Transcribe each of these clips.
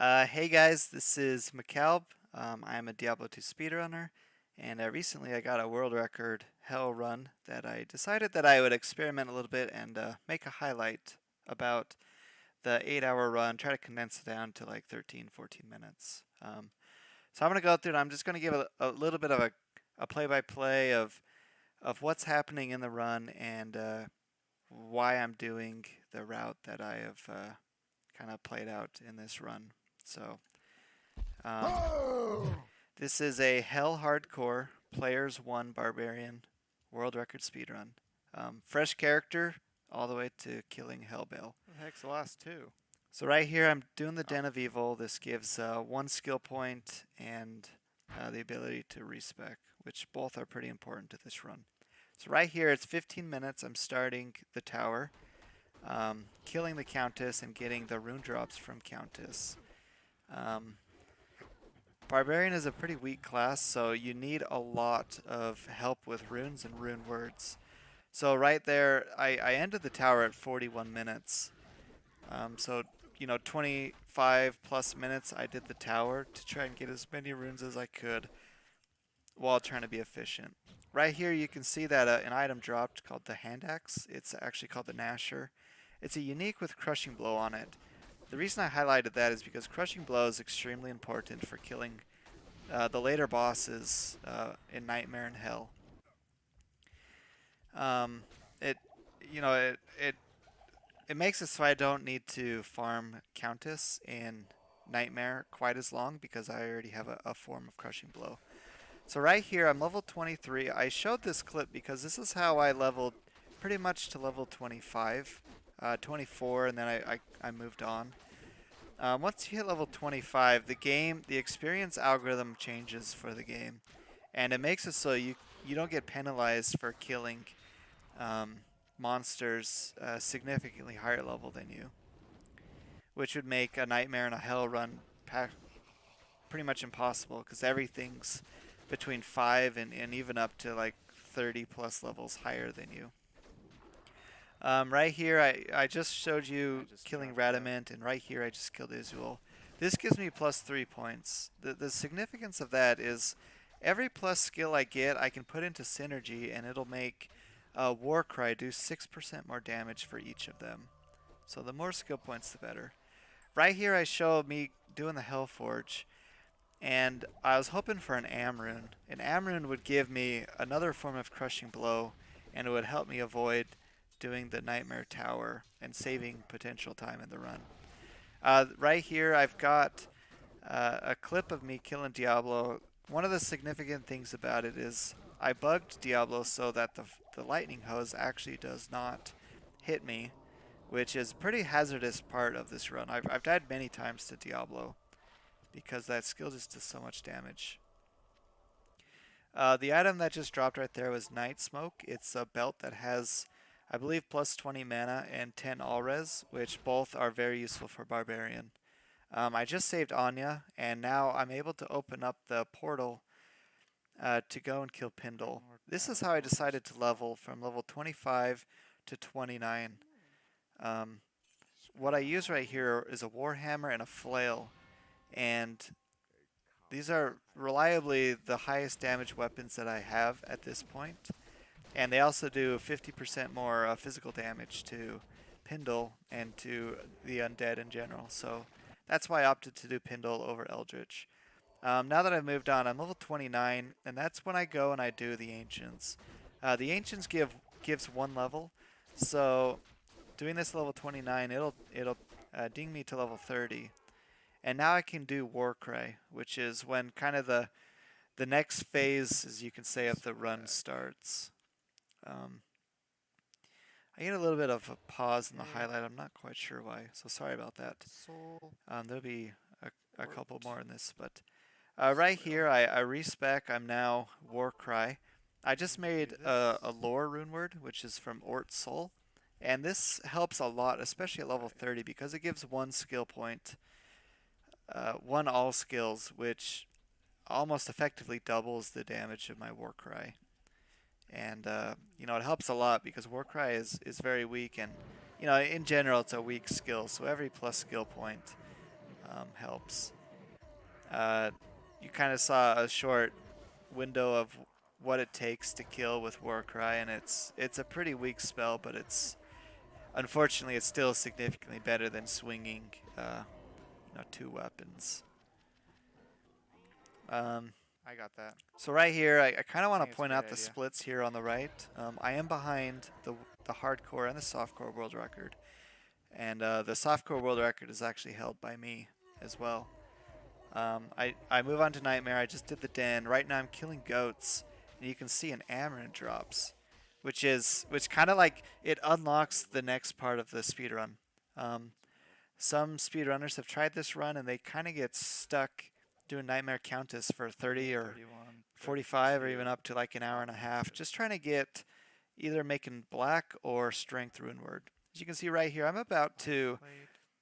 Hey guys, this is McCalb. I'm a Diablo 2 speedrunner, and recently I got a world record hell run that I decided that I would experiment a little bit and make a highlight about the 8 hour run, try to condense it down to like 13, 14 minutes. So I'm going to go through and I'm just going to give a little bit of a play-by-play of what's happening in the run and why I'm doing the route that I have kind of played out in this run. So um, this is a Hell Hardcore Players 1 Barbarian World Record Speedrun. Fresh character all the way to killing Hellbale. What the heck's the last two? So right here I'm doing the Oh, Den of Evil. This gives one skill point and the ability to respec, which both are pretty important to this run. So right here it's 15 minutes. I'm starting the tower, killing the Countess and getting the rune drops from Countess. Um, Barbarian is a pretty weak class, so you need a lot of help with runes and rune words. So right there, I ended the tower at 41 minutes. So, 25 plus minutes I did the tower to try and get as many runes as I could while trying to be efficient. Right here you can see that an item dropped called the hand axe. It's actually called the Gnasher. It's a unique with crushing blow on it. The reason I highlighted that is because crushing blow is extremely important for killing the later bosses in Nightmare and Hell. It you know it makes it so I don't need to farm Countess in Nightmare quite as long because I already have a form of crushing blow. So right here I'm level 23. I showed this clip because this is how I leveled pretty much to level 25, 24, and then I moved on. Once you hit level 25, the experience algorithm changes for the game, and it makes it so you don't get penalized for killing um, monsters significantly higher level than you, which would make a Nightmare and a Hell run pretty much impossible because everything's between 5 and even up to like 30 plus levels higher than you. Right here, I just showed I you just killing dropped that. Radamant, and right here I just killed Izuel. This gives me plus 3 points. The significance of that is every plus skill I get, I can put into synergy, and it'll make Warcry do 6% more damage for each of them. So the more skill points, the better. Right here, I show me doing the Hellforge, and I was hoping for an Amrune. An Amrune would give me another form of Crushing Blow, and it would help me avoid doing the Nightmare Tower and saving potential time in the run. Right here, I've got a clip of me killing Diablo. One of the significant things about it is I bugged Diablo so that the lightning hose actually does not hit me, which is a pretty hazardous part of this run. I've died many times to Diablo because that skill just does so much damage. The item that just dropped right there was Night Smoke. It's a belt that has, I believe, plus 20 mana and 10 all res, which both are very useful for Barbarian. I just saved Anya, and now I'm able to open up the portal to go and kill Pindle. More This is battle how I portals. decided to level from level 25 to 29. Um, what I use right here is a Warhammer and a Flail, and these are reliably the highest damage weapons that I have at this point. And they also do 50% more physical damage to Pindle and to the undead in general. So that's why I opted to do Pindle over Eldritch. Now that I've moved on, I'm level 29, and that's when I go and I do the Ancients. The Ancients gives one level, so doing this level 29, it'll ding me to level 30. And now I can do Warcry, which is when kind of the next phase, as you can say, of the run Respect. starts. Um, I get a little bit of a pause in the Okay. highlight. I'm not quite sure why, so sorry about that. Soul. There'll be a couple Ort. more in this, but right here Israel. I respec. I'm now Warcry. I just Can do made a this. lore rune word, which is from Ort's Soul, and this helps a lot, especially at level Okay. 30, because it gives one skill point, one all skills, which almost effectively doubles the damage of my Warcry. And it helps a lot because Warcry is very weak, and in general it's a weak skill. So every plus skill point helps. You kind of saw a short window of what it takes to kill with Warcry, and it's a pretty weak spell, but unfortunately it's still significantly better than swinging two weapons. I got that. So right here, I kind of want think to it's a point great out the idea. splits here on the right. I am behind the hardcore and the softcore world record, and the softcore world record is actually held by me as well. I move on to Nightmare. I just did the den. Right now I'm killing goats, and you can see an Amarin drops, which kind of like it unlocks the next part of the speed run. Some speedrunners have tried this run and they kind of get stuck doing Nightmare Countess for 30 or 31, 45 or 32. even up to like an hour and a half, just trying to get either making black or strength runeward. As you can see right here, I'm about to.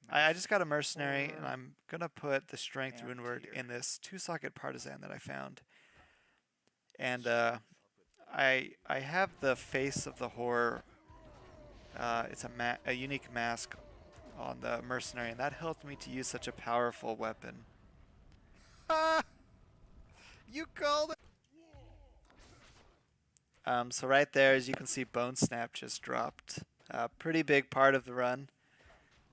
I just got a mercenary and I'm gonna put the strength runeward in this 2-socket partisan that I found, and I have the face of the horror. It's a unique mask on the mercenary, and that helped me to use such a powerful weapon. You called it! So right there, as you can see, Bone Snap just dropped. Pretty big part of the run,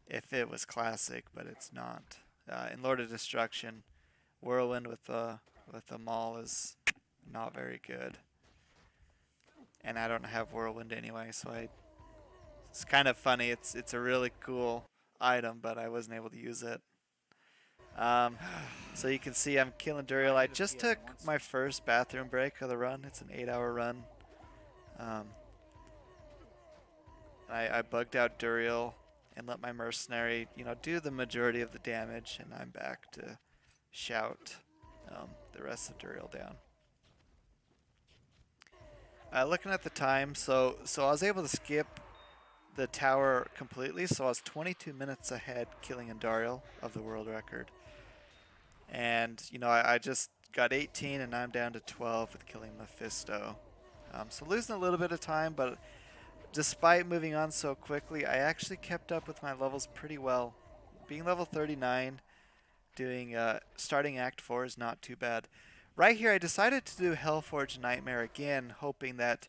if it was classic, but it's not. In Lord of Destruction, Whirlwind with the Maul is not very good, and I don't have Whirlwind anyway, so it's kind of funny. It's a really cool item, but I wasn't able to use it. So you can see I'm killing Duriel. I just took my first bathroom break of the run. It's an 8-hour run. I bugged out Duriel and let my mercenary, do the majority of the damage, and I'm back to shout the rest of Duriel down. Looking at the time, so I was able to skip the tower completely, so I was 22 minutes ahead killing Andariel of the world record. And, I just got 18 and I'm down to 12 with killing Mephisto. So losing a little bit of time, but despite moving on so quickly, I actually kept up with my levels pretty well. Being level 39, starting Act 4 is not too bad. Right here, I decided to do Hellforge Nightmare again, hoping that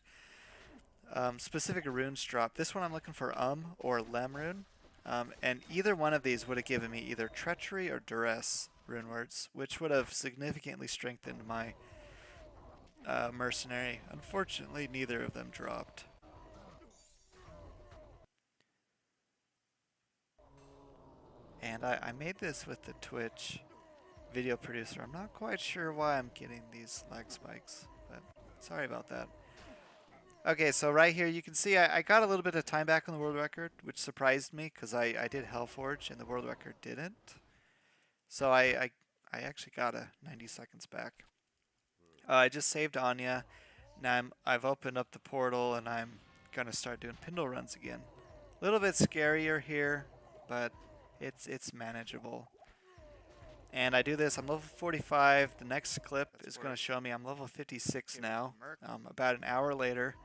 specific runes drop. This one I'm looking for or Lem rune. And either one of these would have given me either Treachery or Duress rune words, which would have significantly strengthened my mercenary. Unfortunately, neither of them dropped. And I made this with the Twitch video producer. I'm not quite sure why I'm getting these lag spikes, but sorry about that. Okay, so right here you can see I got a little bit of time back on the world record, which surprised me because I did Hellforge and the world record didn't. So I actually got a 90 seconds back. I just saved Anya. Now I've opened up the portal and I'm gonna start doing Pindle runs again. A little bit scarier here, but it's manageable. And I do this, I'm level 45. The next clip is going to show me I'm level 56 now. About an hour later,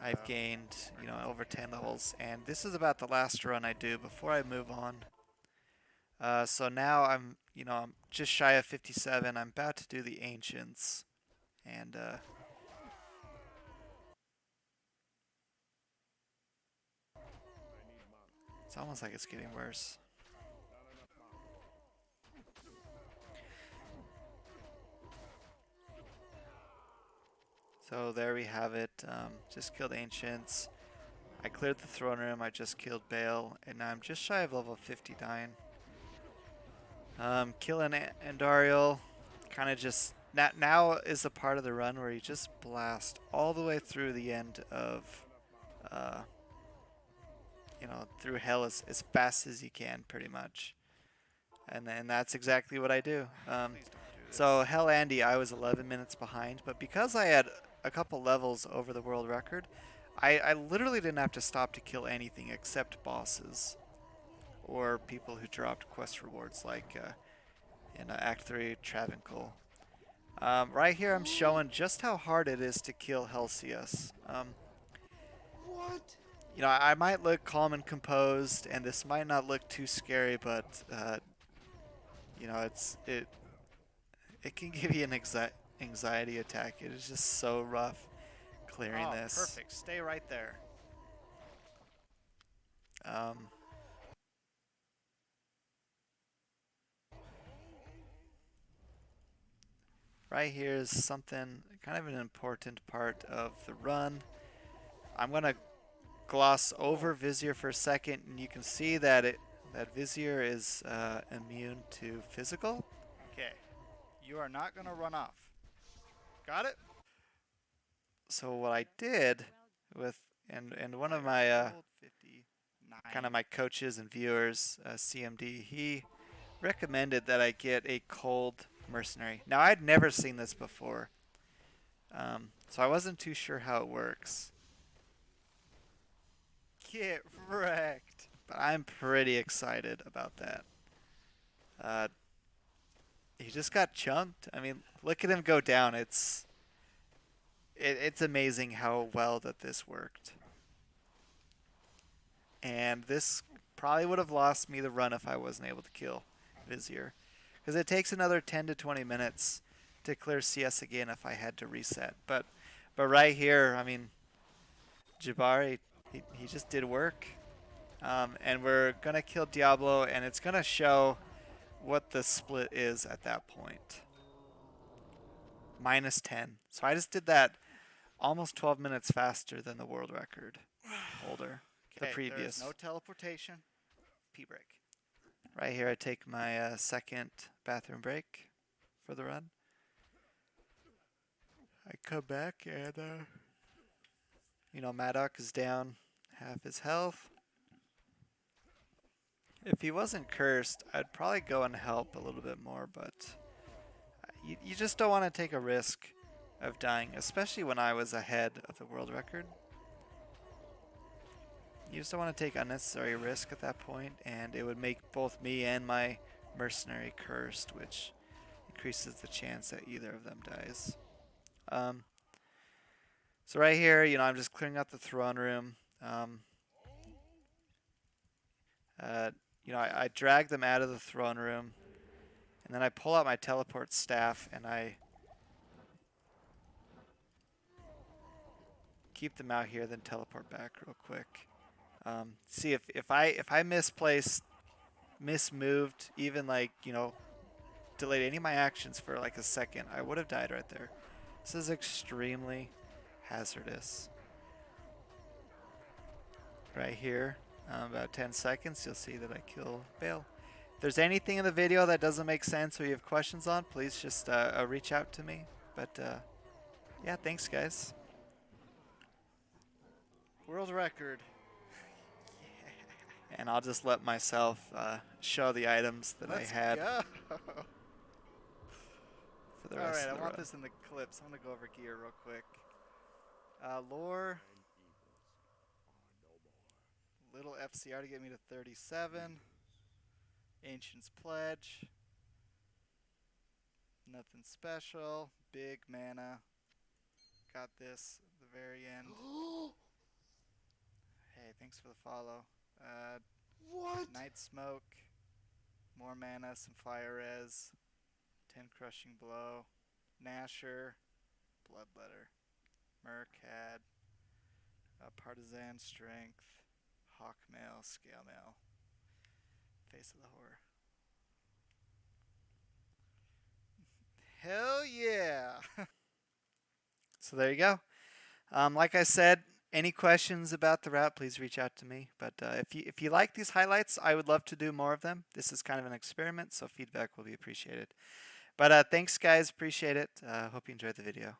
I've gained, over 10 levels. And this is about the last run I do before I move on. So now I'm just shy of 57. I'm about to do the Ancients. And, it's almost like it's getting worse. So there we have it. Just killed Ancients. I cleared the throne room. I just killed Baal, and now I'm just shy of level 59. Killing Andariel, kind of just now is the part of the run where you just blast all the way through the end of, through hell as fast as you can, pretty much. And then that's exactly what I do. So Hell Andy, I was 11 minutes behind, but because I had a couple levels over the world record, I literally didn't have to stop to kill anything except bosses or people who dropped quest rewards like in Act 3 Travancore. Right here I'm showing just how hard it is to kill Helsius. What? I might look calm and composed and this might not look too scary, but you know, it can give you an anxiety attack. It is just so rough clearing Oh, this. perfect. Stay right there. Um, right here is something kind of an important part of the run. I'm gonna gloss over Vizier for a second, and you can see that that Vizier is immune to physical. Okay. You are not going to run off. Got it? So what I did with and one of Fire my gold 59. kind of my coaches and viewers, CMD, he recommended that I get a cold mercenary. Now I'd never seen this before, so I wasn't too sure how it works. Get wrecked. But I'm pretty excited about that. Uh, he just got chunked. I mean, look at him go down. It's amazing how well that this worked. And this probably would have lost me the run if I wasn't able to kill Vizier. Because it takes another 10 to 20 minutes to clear CS again if I had to reset. But right here, I mean, Jabari, he just did work. And we're going to kill Diablo, and it's going to show what the split is at that point. -10. So I just did that almost 12 minutes faster than the world record holder, the Okay, previous. there's no teleportation. P-break. Right here, I take my second bathroom break for the run. I come back and, you know, Maddock is down half his health. If he wasn't cursed, I'd probably go and help a little bit more, but you just don't want to take a risk of dying, especially when I was ahead of the world record. You just don't want to take unnecessary risk at that point, and it would make both me and my mercenary cursed, which increases the chance that either of them dies. So right here, you know, I'm just clearing out the throne room. You know, I drag them out of the throne room, and then I pull out my teleport staff, and I keep them out here, then teleport back real quick. See if I misplaced, mismoved, even like, you know, delayed any of my actions for like a second, I would have died right there. This is extremely hazardous. Right here, about 10 seconds, you'll see that I kill Baal. If there's anything in the video that doesn't make sense or you have questions on, please just reach out to me. But yeah, thanks guys. World record. And I'll just let myself show the items that Let's I had go. for the rest Alright, of I the want run. this in the clips. I'm going to go over gear real quick. Lore. Little FCR to get me to 37. Ancient's Pledge. Nothing special. Big mana. Got this at the very end. Hey, thanks for the follow. What? Night Smoke. More mana, some Fire Res. 10 Crushing Blow. Nasher. Bloodletter. Mercad. Partisan Strength. Hawkmail. Scale Mail. Face of the Horror. Hell yeah! So there you go. Like I said, any questions about the route, please reach out to me. But if you like these highlights, I would love to do more of them. This is kind of an experiment, so feedback will be appreciated. But thanks, guys. Appreciate it. Hope you enjoyed the video.